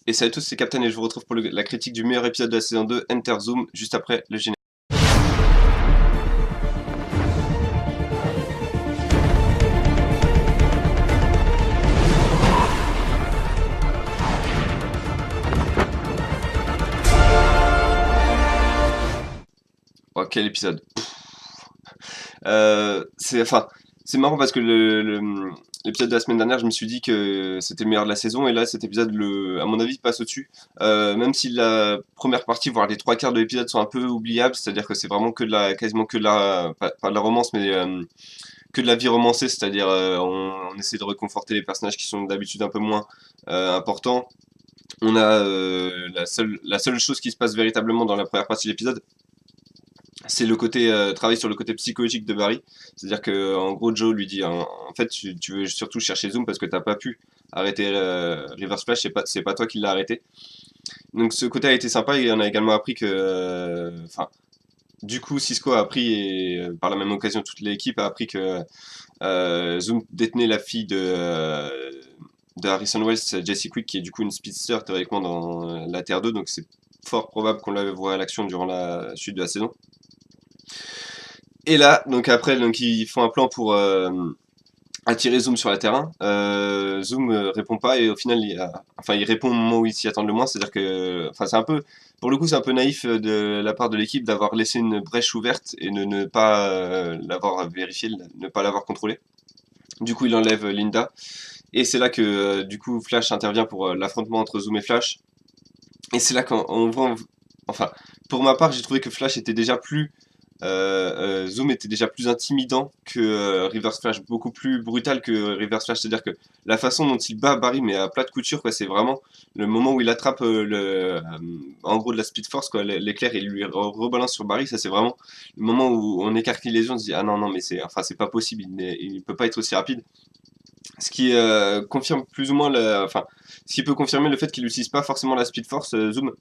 Et salut à tous, c'est Captain et je vous retrouve pour la critique du meilleur épisode de la saison 2, Enter Zoom, juste après le générique. Oh, quel épisode. C'est marrant parce que l'épisode de la semaine dernière, je me suis dit que c'était le meilleur de la saison, et là, cet épisode, à mon avis, passe au-dessus. Même si la première partie, voire les trois quarts de l'épisode sont un peu oubliables, c'est-à-dire que c'est vraiment quasiment que de la, pas de la romance, mais que de la vie romancée, c'est-à-dire on essaie de réconforter les personnages qui sont d'habitude un peu moins importants. On a la seule chose qui se passe véritablement dans la première partie de l'épisode, c'est le côté travail sur le côté psychologique de Barry. C'est-à-dire que en gros Joe lui dit en fait tu veux surtout chercher Zoom parce que t'as pas pu arrêter Reverse Flash, c'est pas toi qui l'as arrêté. Donc ce côté a été sympa, et on a également appris que du coup Cisco a appris, et par la même occasion toute l'équipe a appris que Zoom détenait la fille de Harrison Wells, Jessie Quick, qui est du coup une speedster théoriquement dans la Terre 2, donc c'est fort probable qu'on la voit à l'action durant la suite de la saison. Et là, donc après, donc ils font un plan pour attirer Zoom sur la Terre 1. Zoom répond pas, et au final, il répond au moment où il s'y attend le moins. C'est-à-dire que, c'est un peu, pour le coup, c'est un peu naïf de la part de l'équipe d'avoir laissé une brèche ouverte et de ne pas l'avoir vérifié, ne pas l'avoir contrôlé. Du coup, il enlève Linda, et c'est là que du coup Flash intervient pour l'affrontement entre Zoom et Flash. Et c'est là qu'on voit, enfin, pour ma part, j'ai trouvé que Flash était déjà plus Zoom était déjà plus intimidant que Reverse Flash, beaucoup plus brutal que Reverse Flash. C'est-à-dire que la façon dont il bat Barry, mais à plat de couture, quoi, c'est vraiment le moment où il attrape en gros de la Speed Force, quoi, l'éclair, et il lui rebalance sur Barry. Ça, c'est vraiment le moment où on écarquille les yeux, on se dit ah non non, mais c'est pas possible, il peut pas être aussi rapide. Ce qui confirme plus ou moins ce qui peut confirmer le fait qu'il n'utilise pas forcément la Speed Force, Zoom,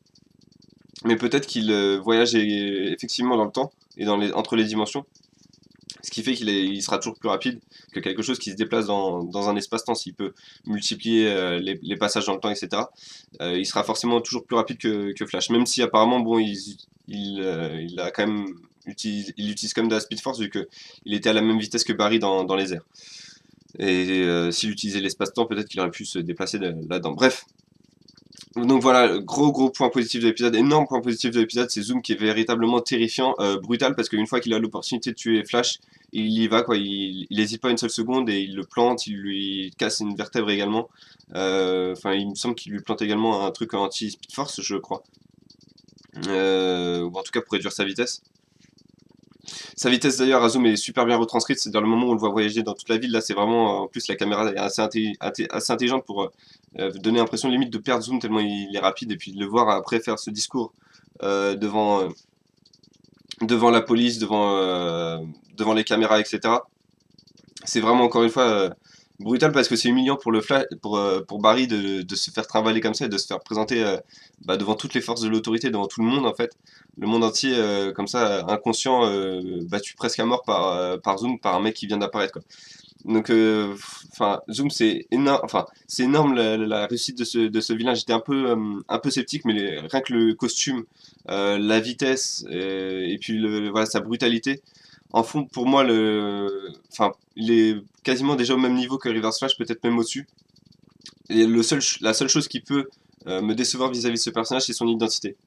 mais peut-être qu'il voyage effectivement dans le temps et entre les dimensions, ce qui fait il sera toujours plus rapide que quelque chose qui se déplace dans un espace-temps. S'il peut multiplier les passages dans le temps, etc., il sera forcément toujours plus rapide que Flash, même si apparemment, bon, il a quand même il utilise quand même de la Speed Force, vu qu'il était à la même vitesse que Barry dans les airs. Et s'il utilisait l'espace-temps, peut-être qu'il aurait pu se déplacer là-dedans. Bref. Donc voilà, gros point positif de l'épisode, énorme point positif de l'épisode, c'est Zoom qui est véritablement terrifiant, brutal, parce qu'une fois qu'il a l'opportunité de tuer Flash, il y va, quoi, il hésite pas une seule seconde, et il le plante, il lui casse une vertèbre également. Il me semble qu'il lui plante également un truc anti-speed force, je crois. Ou en tout cas pour réduire sa vitesse. Sa vitesse d'ailleurs à Zoom est super bien retranscrite, c'est-à-dire le moment où on le voit voyager dans toute la ville, là c'est vraiment, en plus la caméra est assez intelligente pour donner l'impression limite de perdre Zoom tellement il est rapide, et puis de le voir après faire ce discours devant la police, devant les caméras, etc. C'est vraiment encore une fois brutal, parce que c'est humiliant pour pour Barry de se faire trimballer comme ça, et de se faire présenter devant toutes les forces de l'autorité, devant tout le monde en fait, le monde entier, comme ça, inconscient, battu presque à mort par Zoom, par un mec qui vient d'apparaître, quoi. Donc, Zoom, c'est énorme, c'est énorme la réussite de ce vilain. J'étais un peu sceptique, mais rien que le costume, la vitesse, et puis voilà, sa brutalité en fond, pour moi, il est quasiment déjà au même niveau que Reverse Flash, peut-être même au-dessus. Et la seule chose qui peut me décevoir vis-à-vis de ce personnage, c'est son identité.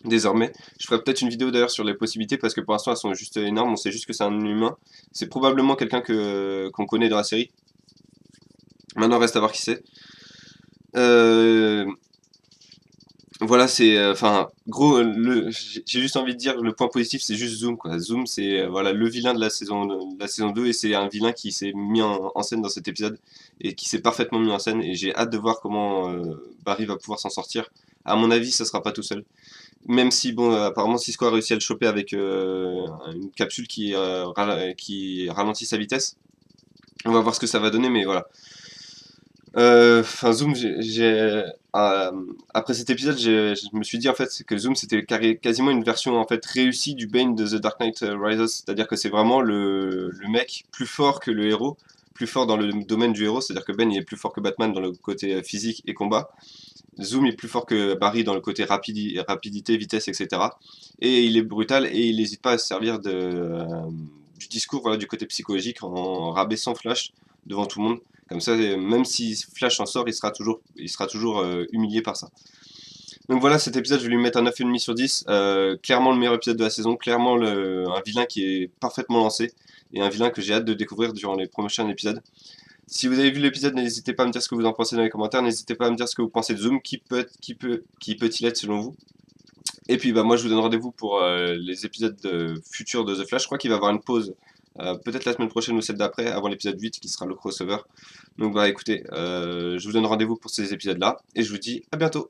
Désormais, je ferai peut-être une vidéo d'ailleurs sur les possibilités, parce que pour l'instant elles sont juste énormes. On sait juste que c'est un humain. C'est probablement quelqu'un qu'on connaît dans la série. Maintenant, reste à voir qui c'est. Voilà, c'est gros, j'ai juste envie de dire, le point positif, c'est juste Zoom, quoi. Zoom, c'est voilà, le vilain de la saison 2, et c'est un vilain qui s'est mis en scène dans cet épisode, et qui s'est parfaitement mis en scène, et j'ai hâte de voir comment Barry va pouvoir s'en sortir. À mon avis, ça sera pas tout seul. Même si, bon, apparemment Cisco a réussi à le choper avec une capsule qui ralentit sa vitesse. On va voir ce que ça va donner, mais voilà. Zoom, après cet épisode, je me suis dit en fait que Zoom c'était quasiment une version en fait réussie du Bane de The Dark Knight Rises, c'est-à-dire que c'est vraiment le mec plus fort que le héros, plus fort dans le domaine du héros, c'est-à-dire que Ben il est plus fort que Batman dans le côté physique et combat, Zoom est plus fort que Barry dans le côté rapidité, vitesse, etc. Et il est brutal et il n'hésite pas à se servir du discours, voilà, du côté psychologique en rabaissant Flash devant tout le monde. Comme ça, même si Flash en sort, il sera toujours humilié par ça. Donc voilà, cet épisode, je vais lui mettre un 9,5 sur 10. Clairement le meilleur épisode de la saison, clairement un vilain qui est parfaitement lancé, et un vilain que j'ai hâte de découvrir durant les prochains épisodes. Si vous avez vu l'épisode, n'hésitez pas à me dire ce que vous en pensez dans les commentaires, n'hésitez pas à me dire ce que vous pensez de Zoom, qui peut-il être selon vous. Et puis bah, moi je vous donne rendez-vous pour les épisodes futurs de The Flash. Je crois qu'il va y avoir une pause, peut-être la semaine prochaine ou celle d'après, avant l'épisode 8 qui sera le crossover. Donc bah écoutez, je vous donne rendez-vous pour ces épisodes-là, et je vous dis à bientôt.